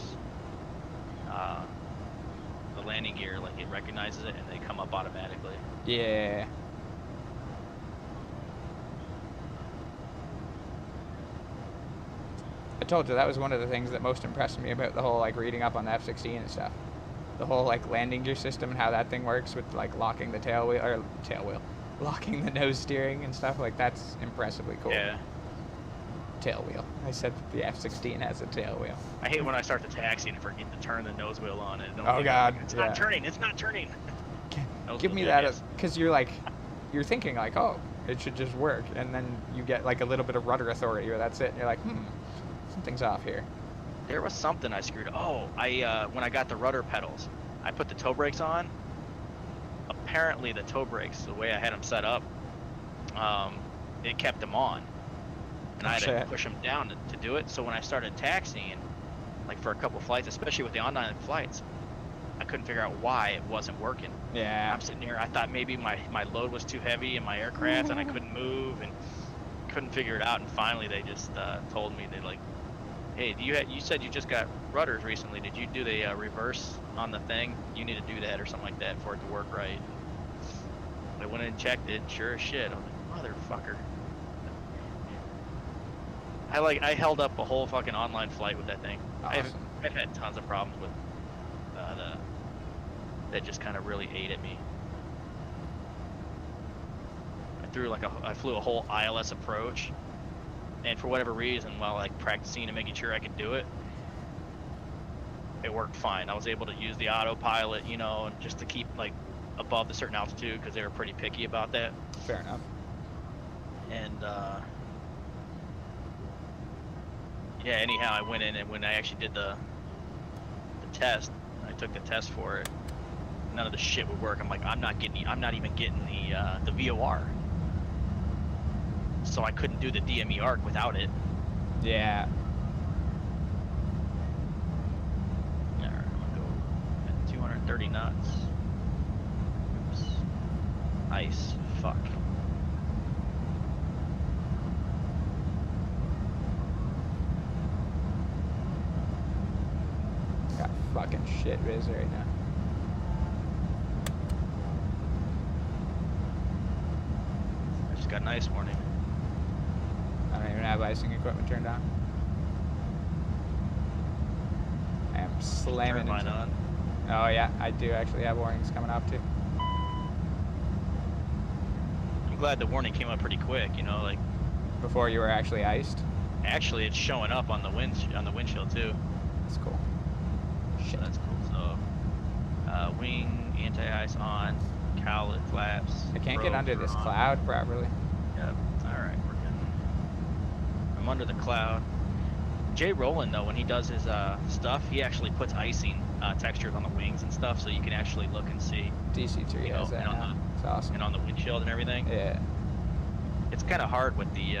the landing gear, like it recognizes it and they come up automatically. Yeah. I told you that was one of the things that most impressed me about the whole like reading up on the F-16 and stuff. The whole like landing gear system and how that thing works with like locking the tail wheel, locking the nose steering and stuff. Like that's impressively cool. Yeah. Tail wheel. I said the F-16 has a tail wheel. I hate when I start the taxi and forget to turn the nose wheel on it. Oh, God, It's yeah. not turning. It's not turning. Give me that, because you're like, you're thinking like, oh, it should just work, and then you get like a little bit of rudder authority, or that's it, and you're like, something's off here. There was something I screwed up. Oh, when I got the rudder pedals, I put the toe brakes on. Apparently the toe brakes, the way I had them set up, it kept them on. And I had to push them down to do it. So when I started taxiing, like for a couple flights, especially with the online flights, I couldn't figure out why it wasn't working. Yeah. I'm sitting here, I thought maybe my load was too heavy in my aircraft and I couldn't move and couldn't figure it out. And finally they just told me, they're like, hey, you said you just got rudders recently. Did you do the reverse on the thing? You need to do that or something like that for it to work right. I went in and checked it, sure as shit. I'm like, motherfucker. I held up a whole fucking online flight with that thing. Awesome. I've had tons of problems with that just kind of really ate at me. I flew a whole ILS approach, and for whatever reason, while like practicing and making sure I could do it, it worked fine. I was able to use the autopilot, you know, and just to keep like above the certain altitude because they were pretty picky about that. Fair enough. And yeah, anyhow, I went in and when I actually did the test, I took the test for it. None of the shit would work. I'm like, I'm not even getting the VOR. So I couldn't do the DME arc without it. Yeah. Alright, I'm gonna go at 230 knots. Oops. Ice. Fuck. Got fucking shit viz right now. I just got an ice warning. I don't even have icing equipment turned on. I am slamming Turn mine into... on. Oh yeah, I do actually have warnings coming up too. I'm glad the warning came up pretty quick, you know, like, Before you were actually iced. Actually, it's showing up on the windshield too. That's cool. So Shit. that's cool. So, wing anti-ice on, cowlet flaps. I can't get probes under are this on. cloud properly. Yep. All right, we're good. I'm under the cloud. Jay Rowland, though, when he does his stuff, he actually puts icing textures on the wings and stuff, so you can actually look and see, DC3 you has know, that and on now. It's awesome. and on the windshield and everything. Yeah. It's kind of hard with the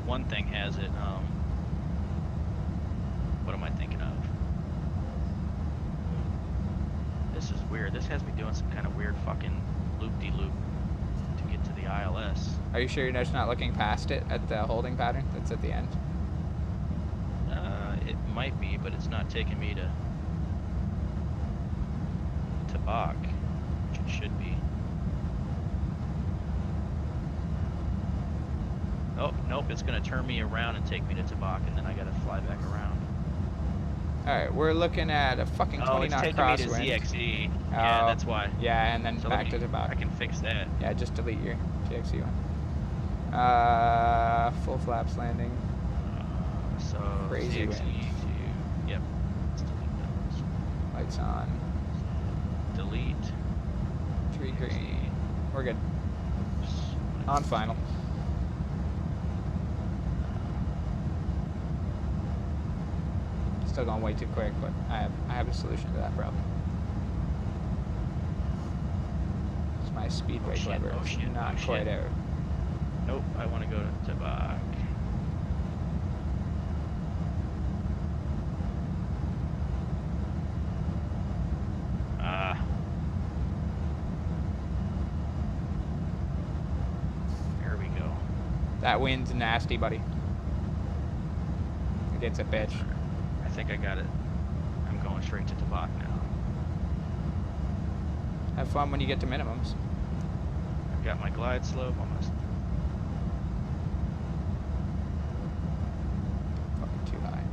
one thing has it. What am I thinking of? This is weird. This has me doing some kind of weird fucking loop-de-loop to get to the ILS. Are you sure you're just not looking past it at the holding pattern that's at the end? It might be, but it's not taking me to Bach, which it should be. Oh, nope, it's gonna turn me around and take me to Tabak, and then I gotta fly back around. Alright, we're looking at a fucking 20 Oh, it's knot taking me to crosswind. ZXE. Yeah, Oh, that's why. Yeah, and then So back to the I back. can fix that. Yeah, just delete your GXE one. Full flaps landing. So Crazy ZXE wind. to, yep, let's delete those. Lights on. Delete. Tree green. We're good. Oops. On final. Still going way too quick, but I have a solution to that problem. It's my speedway Oh, shit, clever. oh, It's shit, not oh, quite shit. out. Nope, I want to go to Tabak. There we go. That wind's nasty, buddy. It's a bitch. I think I got it. I'm going straight to Tabak now. Have fun when you get to minimums. I've got my glide slope almost. Fucking too high.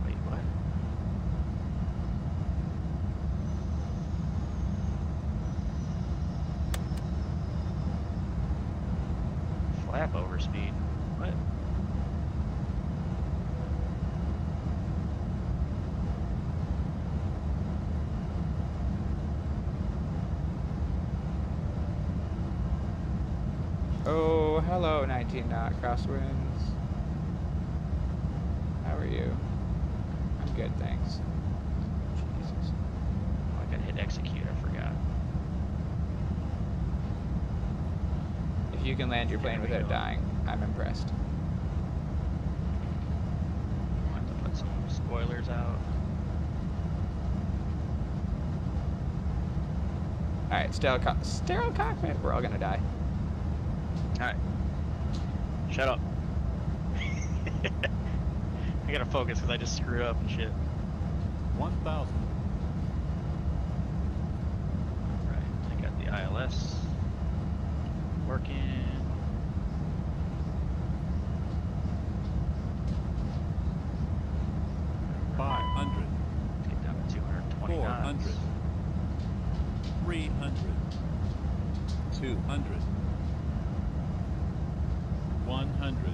Wait, what? Flap over speed. What? Oh, hello, 19 knot crosswinds. How are you? I'm good, thanks. Jesus. Oh, I gotta hit execute, I forgot. If you can land your plane There we without go. dying, I'm impressed. I'll have to put some spoilers out. Alright, sterile cockpit. We're all gonna die. Alright. Shut up. I gotta focus because I just screwed up and shit. 1,000. Alright, I got the ILS working. Five 500. Let's get down to 220 knots. 400. 300. 200. 100.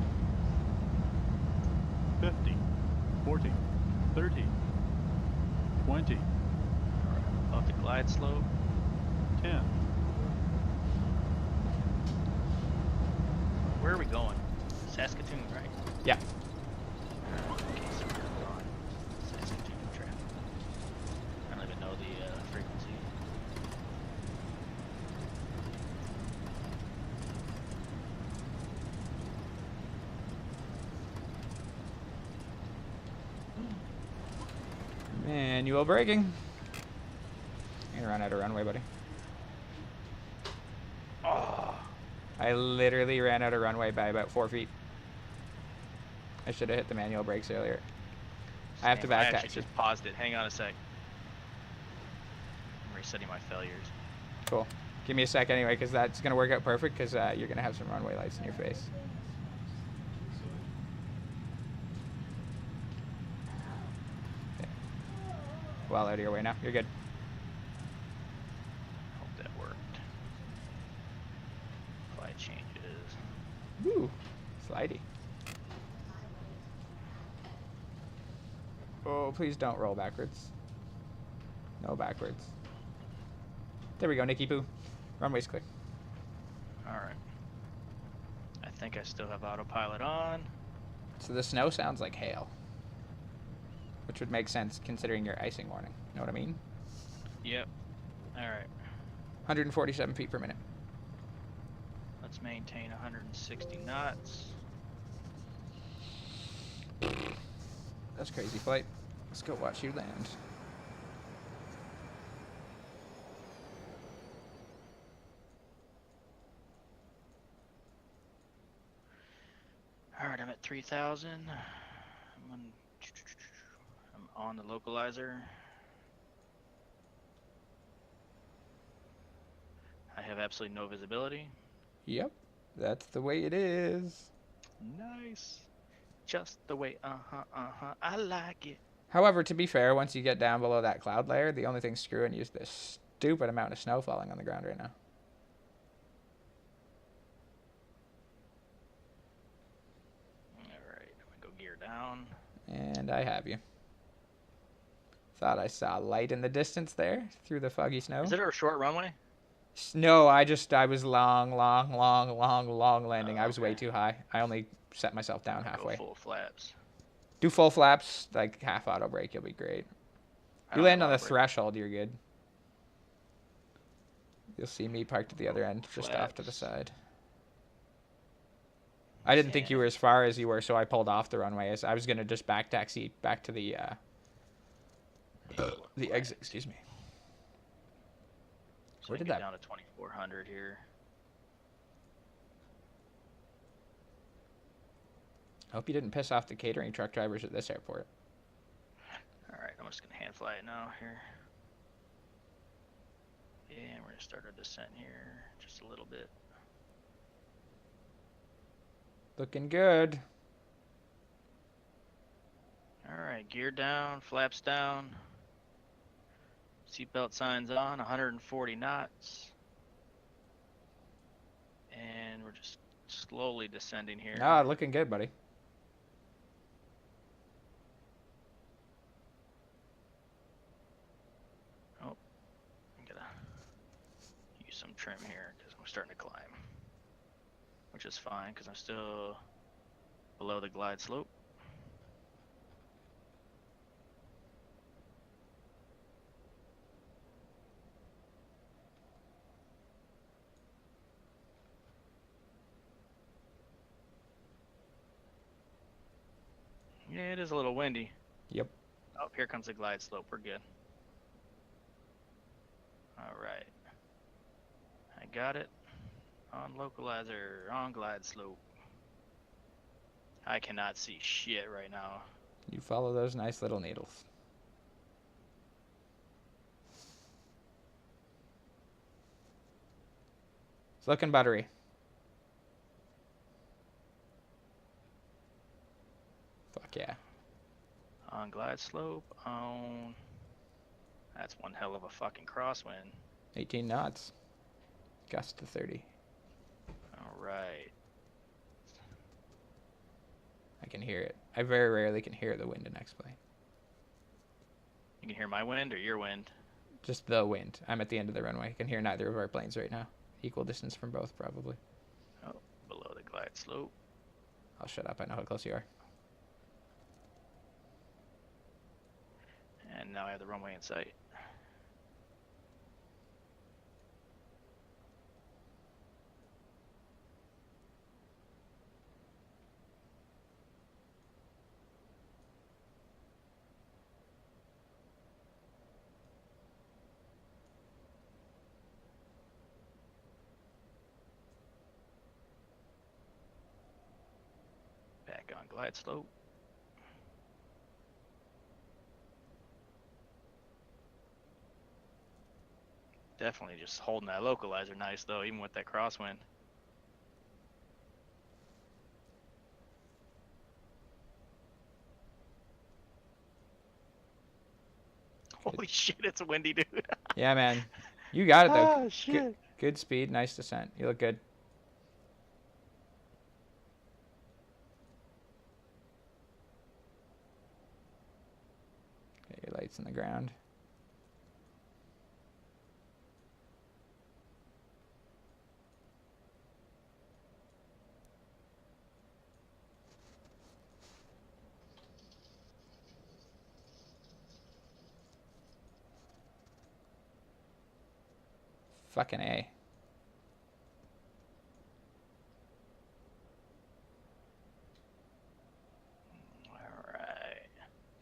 50. 40. 30. 20. Alright, off the glide slope. 10. Where are we going? Saskatoon, right? Yeah. Okay, so we're on Saskatoon traffic. I don't even know the frequency. Manual braking. You're gonna run out of runway, buddy. Oh, I literally ran out of runway by about 4 feet. I should have hit the manual brakes earlier. I have to damn, back I actually taxi. just paused it. Hang on a sec. I'm resetting my failures. Cool. Give me a sec anyway, because that's gonna work out perfect, because you're gonna have some runway lights in your face. Well out of your way now. You're good. glide changes. Woo. Slidey. Oh, please don't roll backwards. No backwards. There we go, Nicky Poo. Runway's clear. Alright. I think I still have autopilot on. So the snow sounds like hail. Which would make sense considering your icing warning. Know what I mean? Yep. Alright. 147 feet per minute. Let's maintain 160 knots. That's crazy flight. Let's go watch you land. Alright, I'm at 3,000. I'm on the localizer. I have absolutely no visibility. Yep. That's the way it is. Nice. Just the way, I like it. However, to be fair, once you get down below that cloud layer, the only thing screwing you is this stupid amount of snow falling on the ground right now. Alright, I'm gonna go gear down. And I have you. Thought I saw light in the distance there through the foggy snow. Is it a short runway? No, I was long landing. I was way okay. too high. I only set myself down Go halfway. full flaps. Do full flaps, like half auto brake, you'll be great. I You don't land know on the auto brake. threshold, you're good. You'll see me parked at the other end, just off to the Flaps. side. I didn't think you were as far as you were, so I pulled off the runway. As I was gonna just back taxi back to the exit. Excuse me. So Where I did get that? down to 2,400 here. I hope you didn't piss off the catering truck drivers at this airport. Alright, I'm just gonna hand fly it now here. And we're gonna start our descent here just a little bit. Looking good. Alright, gear down, flaps down. Seatbelt signs on, 140 knots. And we're just slowly descending here. Ah, looking good, buddy. I'm gonna use some trim here because I'm starting to climb. Which is fine because I'm still below the glide slope. Yeah, it is a little windy. Yep. Oh, here comes the glide slope. We're good. Alright. I got it. On localizer, on glide slope. I cannot see shit right now. You follow those nice little needles. It's looking buttery. Fuck yeah. On glide slope, on... That's one hell of a fucking crosswind. 18 knots. Gust to 30. Alright. I can hear it. I very rarely can hear the wind in X-Plane. You can hear my wind or your wind? Just the wind. I'm at the end of the runway. I can hear neither of our planes right now. Equal distance from both, probably. Oh, below the glide slope. I'll shut up. I know how close you are. And now I have the runway in sight. Back on glide slope. Definitely just holding that localizer nice though, even with that crosswind. Holy shit, it's windy, dude. Yeah, man. You got it, though. Oh, shit. Good speed. Nice descent. You look good. lights in the ground. Fucking A. All right.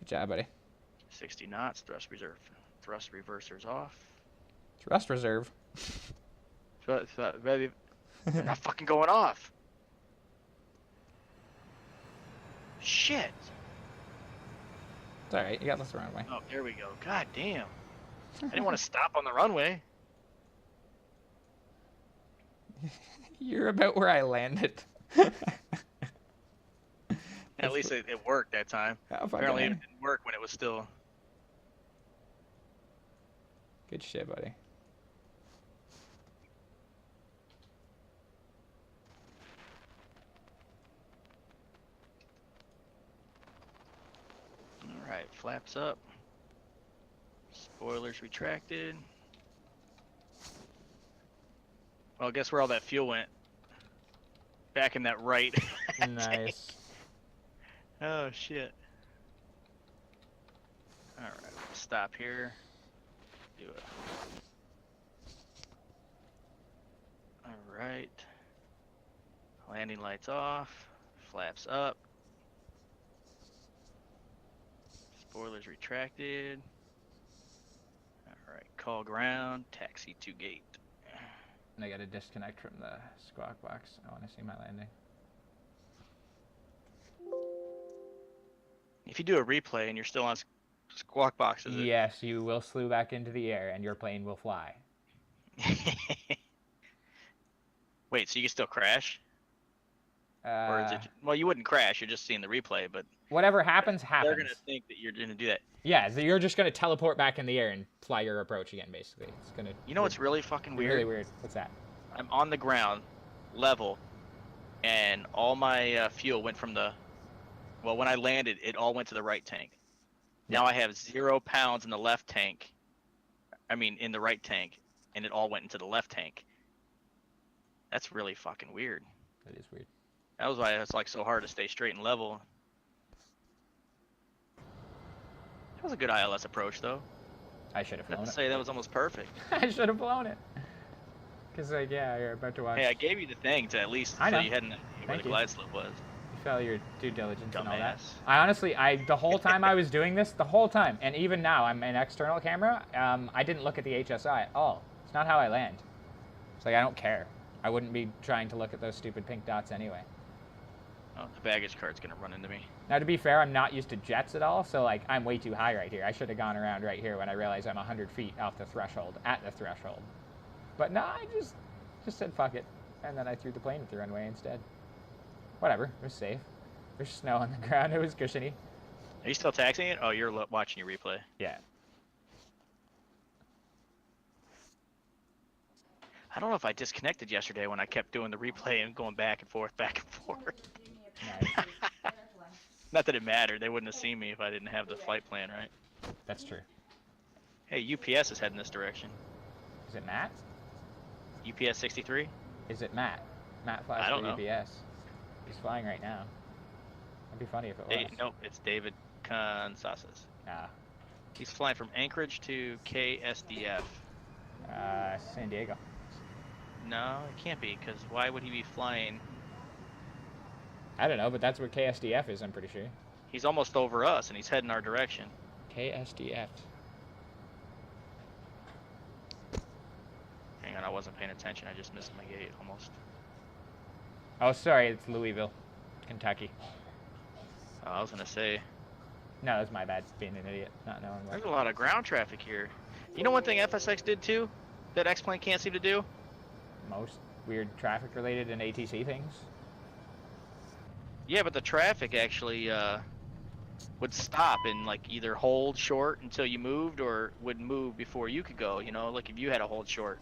Good job, buddy. 60 knots. Thrust reversers off. Thrust reserve. Baby, they're not fucking going off. Shit. It's alright, you got this the runway. Oh, there we go. God damn. I didn't want to stop on the runway. You're about where I landed. At least it worked that time. Oh, fucking Apparently A. it didn't work when it was still... Good shit, buddy. Alright, flaps up. Spoilers retracted. Well, guess where all that fuel went? Back in that right. Nice. Oh, shit. Alright, stop here. Do it. Alright. Landing lights off. Flaps up. Spoilers retracted. Alright, call ground. Taxi to gate. And I gotta disconnect from the squawk box. I wanna see my landing. If you do a replay and you're still on squawk box, is it? Yes, you will slew back into the air and your plane will fly. Wait, so you can still crash? Or is Uh, it? Well, you wouldn't crash. You're just seeing the replay, but whatever happens, happens. they're gonna think that you're gonna do that. Yeah, so you're just gonna teleport back in the air and fly your approach again, basically. It's gonna. You know what's really fucking be weird? really weird. What's that? I'm on the ground, level, and all my fuel went from the. Well, when I landed, it all went to the right tank. Now I have 0 pounds in the left tank. I mean, in the right tank, and it all went into the left tank. That's really fucking weird. That is weird. That was why it's like so hard to stay straight and level. That was a good ILS approach, though. I should have I have flown to it. say that was almost perfect. I should have flown it. Cause like yeah, you're about to watch. Hey, I gave you the thing to at least I so know. you hadn't where Thank the you. glide slope was. You fell your due diligence and all that. Dumbass. I honestly, the whole time I was doing this, the whole time, and even now, I'm an external camera. I didn't look at the HSI at all. It's not how I land. It's like I don't care. I wouldn't be trying to look at those stupid pink dots anyway. Oh, the baggage cart's gonna run into me. Now, to be fair, I'm not used to jets at all, so like I'm way too high right here. I should have gone around right here when I realized I'm 100 feet off the threshold, at the threshold. But no, I just said fuck it, and then I threw the plane at the runway instead. Whatever, it was safe. There's snow on the ground. It was cushiony. Are you still taxiing it? Oh, you're watching your replay. Yeah. I don't know if I disconnected yesterday when I kept doing the replay and going back and forth, back and forth. Nice. Not that it mattered. They wouldn't have seen me if I didn't have the flight plan, right? That's true. Hey, UPS is heading this direction. Is it Matt? UPS 63? Is it Matt? Matt flies I for don't know. UPS. He's flying right now. It'd be funny if it was. Nope, it's David Kansasas. Ah, He's flying from Anchorage to KSDF. San Diego. No, it can't be, because why would he be flying? I don't know, but that's where KSDF is, I'm pretty sure. He's almost over us, and he's heading our direction. KSDF. Hang on, I wasn't paying attention. I just missed my gate almost. Oh, sorry, it's Louisville, Kentucky. Oh, I was going to say, No, that's my bad, being an idiot, not knowing there's what. a lot of ground traffic here. You know one thing FSX did too? That X-Plane can't seem to do? Most weird traffic-related and ATC things. Yeah, but the traffic actually would stop and like either hold short until you moved or would move before you could go, you know, like if you had to hold short.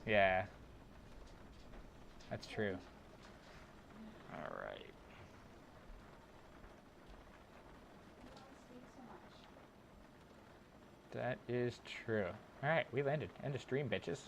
Yeah. That's true. Alright. That is true. All right, we landed. End of stream, bitches.